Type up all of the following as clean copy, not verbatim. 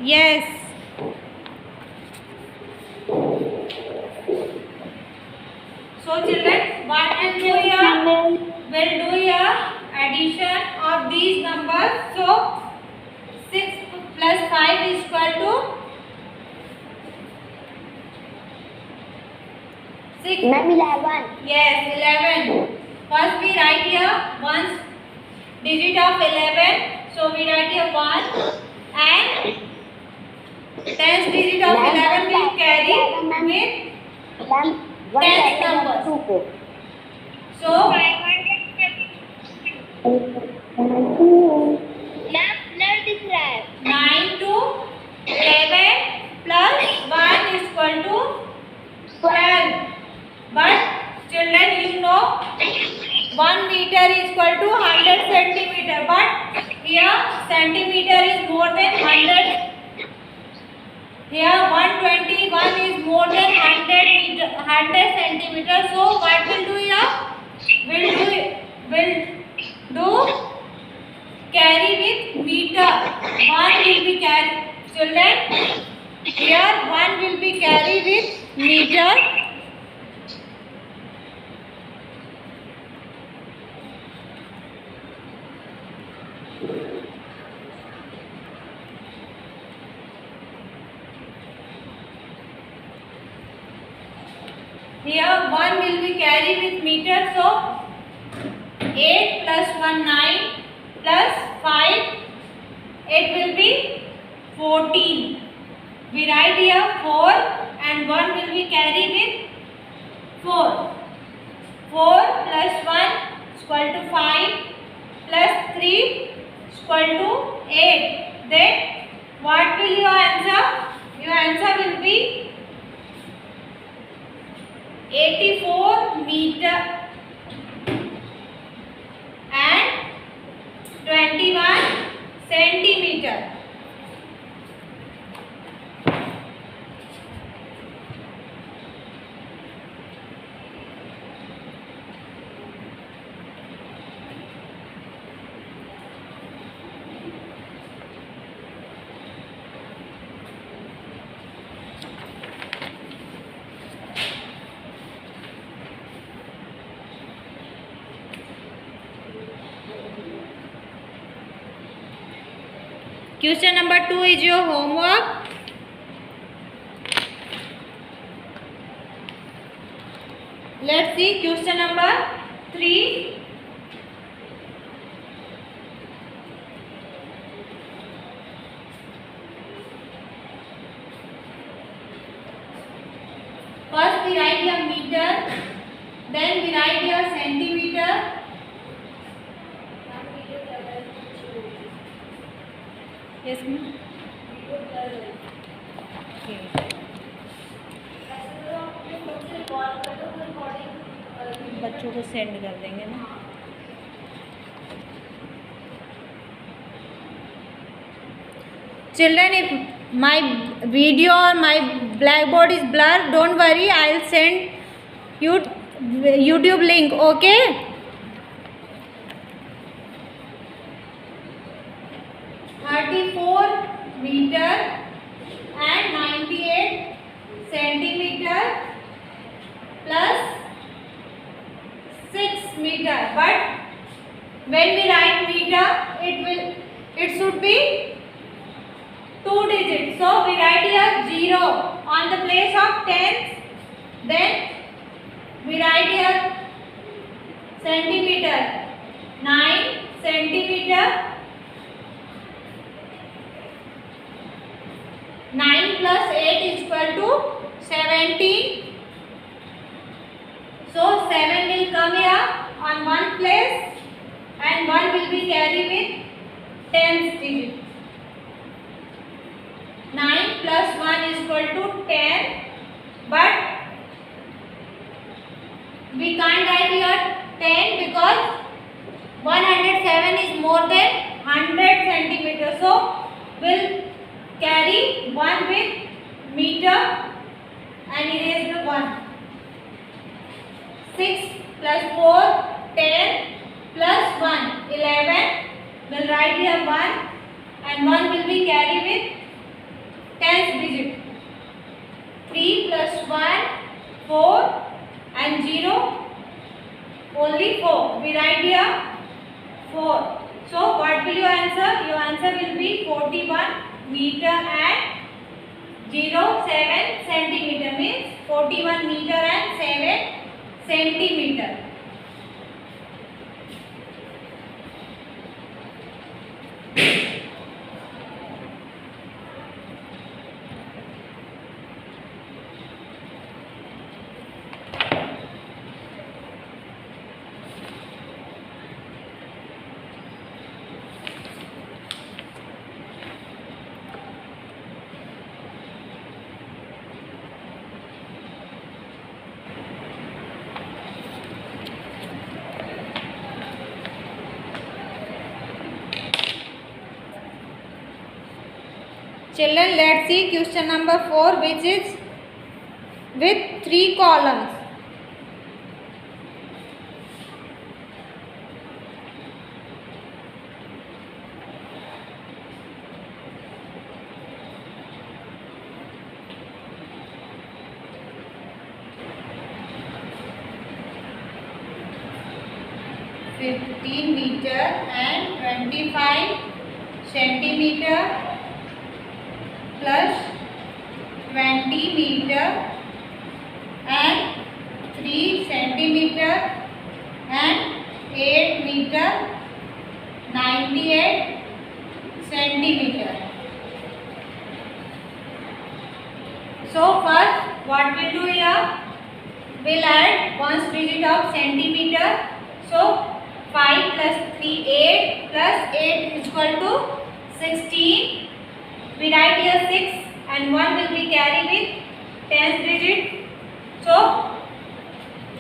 Yes. So children, what will do here? Will do here addition of these numbers. So 6 plus 5 is equal to 6. Ma'am, 11. Yes, 11. First we write here ones digit of 11. So we write here 1 and tens digit of 11 will carry with Ma'am, tens numbers. 2 So ma'am blood दिख रहा है 9 to 11 plus 1 is equal to 12. But children, you know 1 meter is equal to 100 centimeter. But here centimeter is more than 100. Here 121 is more than 100 centimeter. So what will do here? Will do carry with meter. 1 will be carry. Children, here 1 will be carry with meter. Here 1 will be carry with meter. So 8 plus 1 9 plus 5 8 will be 14. We write here 4 and 1 will be carry with 4. 4 plus 1 is equal to 5 plus 3 is equal to 8. Then what will your answer? Your answer will be 84 meter and 21 centimeter. Question number 2 is your homework. Let's see question number 3. First we write here meter, then we write here centimeter. Yes, ma'am. बच्चों को send कर देंगे ना. Children, if my video or my blackboard is blurred, don't worry, I'll send you YouTube link. Okay. Meter and 98 centimeter plus 6 meter. But when we write meter, it should be 2 digits. So we write here 0 on the place of tens. Then we write here centimeter, 9 centimeter. 9 plus 8 is equal to 17. So 7 will come here on one place and 1 will be carried with tens digit. 9 plus 1 is equal to 10, but we can't write here 10 because 107 is more than 100 centimeters. So we'll carry 1 with meter and erase the 1. 6 plus 4, 10 plus 1, 11. We'll write here 1 and 1 will be carried with only 4. We write here 4. So what will your answer? Your answer will be 41 meter and 07 centimeter, means 41 meter and 7 centimeter. Children, let's see question number 4, which is with 3 columns. (15 meter and 25 centimeter plus 20 meter and 3 centimeter and 8 meter 98 centimeter. So first what we'll do here, we'll add one digit of centimeter. So 5 plus 3 8 plus 8 is equal to 16. We write here 6 and 1 will be carried with 10th digit. So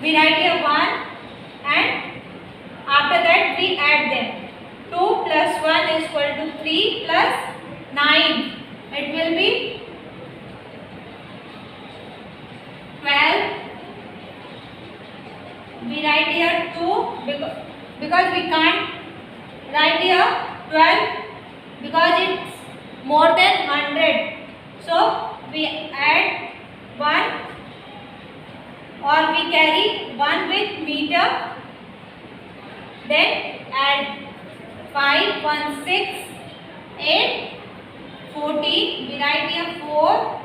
we write here 1 and after that we add them. 2 plus 1 is equal to 3 plus 9. It will be 12. We write here 2 because we can't write here 12 because it's more than 100. So we add 1 or we carry 1 with meter. Then add 5, 1, 6, 8, 14. We write here 4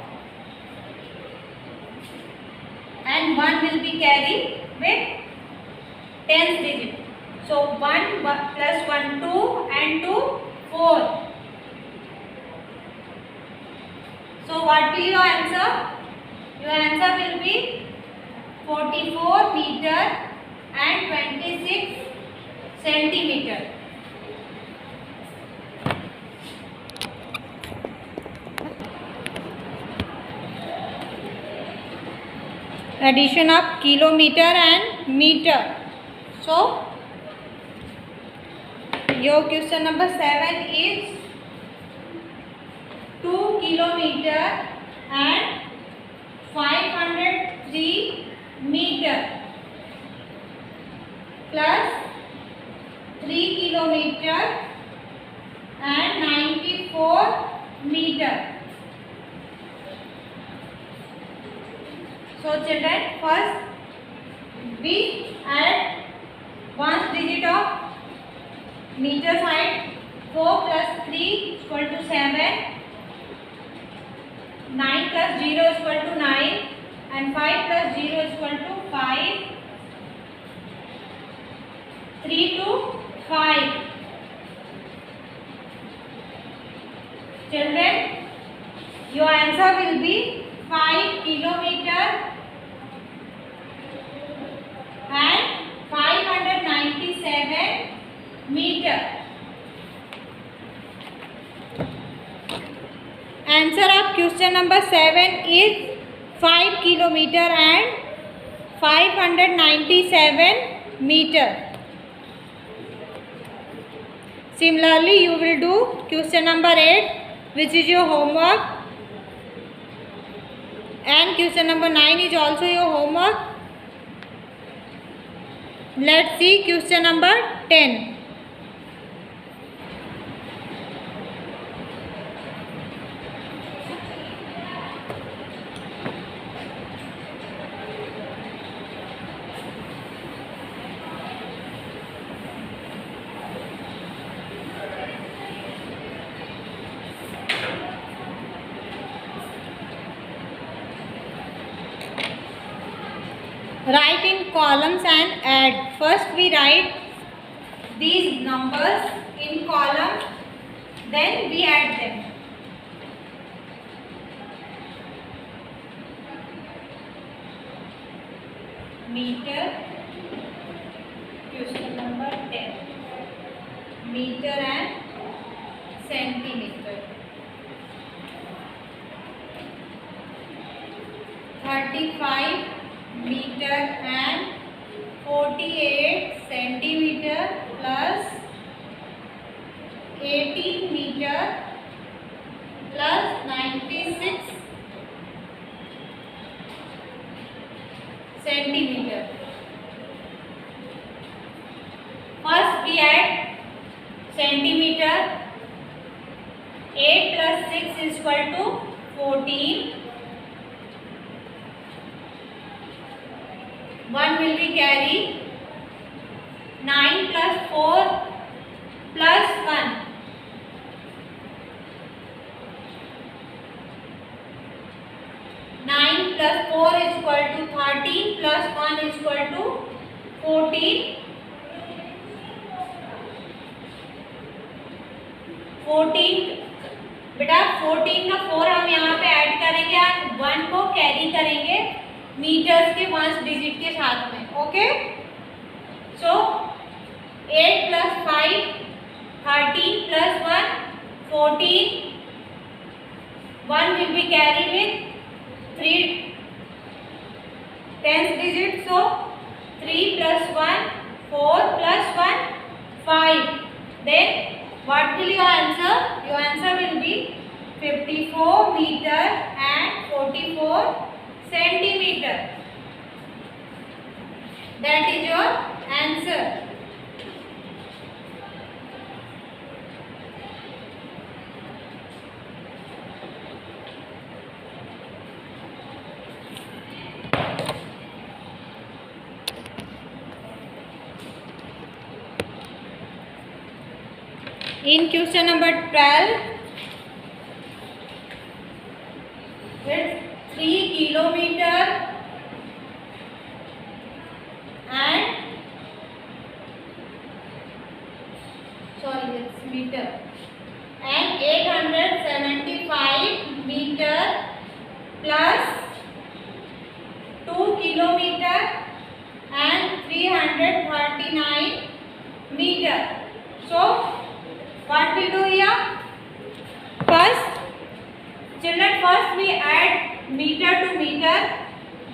and 1 will be carried with 10th digit. So 1 plus 1 2 and 2 4. So what will your answer? Your answer will be 44 meter and 26 centimeter. Addition of kilometer and meter. So your question number 7 is 2 kilometer and 503 meter plus 3 kilometer and 94 meter. So children, first we add one digit of meter side. 4 plus 3 is equal to 7. 9 plus 0 is equal to 9 and 5 plus 0 is equal to 5. 3 to 5. Children, your answer will be 5 kilometer and 597 meter. Answer of question number 7 is 5 kilometer and 597 meter. Similarly, you will do question number 8, which is your homework, and question number 9 is also your homework. Let's see question number 10. Write in columns and add. First we write these numbers in column, then we add them. Meter, question number 10. Meter and centimeter. 35 meter and 48 centimeter plus 18 meter plus 96 centimeter. First we add centimeter. 8 plus 6 is equal to 14. 1 will be carry. 9 plus 4 plus 1. 9 plus 4 is equal to 13 plus 1 is equal to 14. 14 बेटा 14 का 4 हम यहाँ पे add करेंगे और 1 को carry करेंगे metres के 1 डिजिट के साथ में. Okay, so 8 plus 5 13 plus 1 14. 1 will be carried with 3 tens digits, so 3 plus 1 4 plus 1 5. Then what will your answer? Your answer will be 54 meter and 44 centimeter. That is your answer. In question number 12, it's 3 kilometer and it's meter and 875 meter plus 2 kilometer and 339 meter. So what we do here? First, children, first we add meter to meter,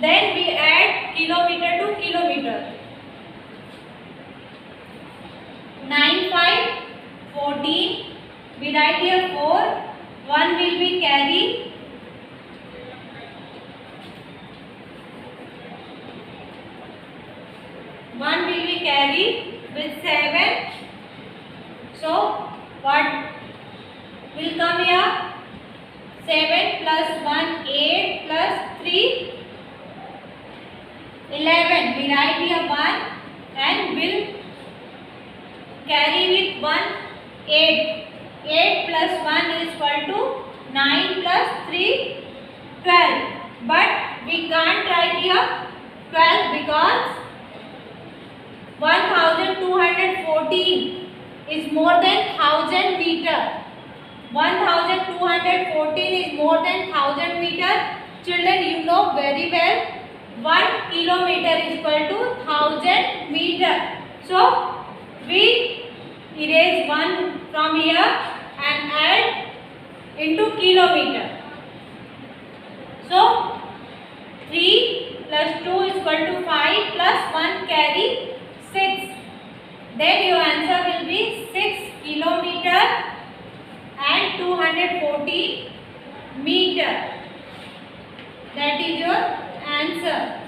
then we add kilometer to kilometer. 9 5 14. We write here 4. 1 will be carry. 1 will be carry with 7. So what will come here? 7 plus 1 8 plus 3 11. We write here 1 and will carry with 1 8. 8 plus 1 is equal to 9 plus 3 12. But we can't write here 12 because 1214 is more than 1000 meter. 1214 is more than 1000 meter. Children, you know very well 1 kilometer is equal to 1000 meter. So we erase 1 from here and add into kilometer. So 3 plus 2 is equal to 5 plus 1 carry 6. Then your answer will be 6 kilometer and 240 meter. That is your answer.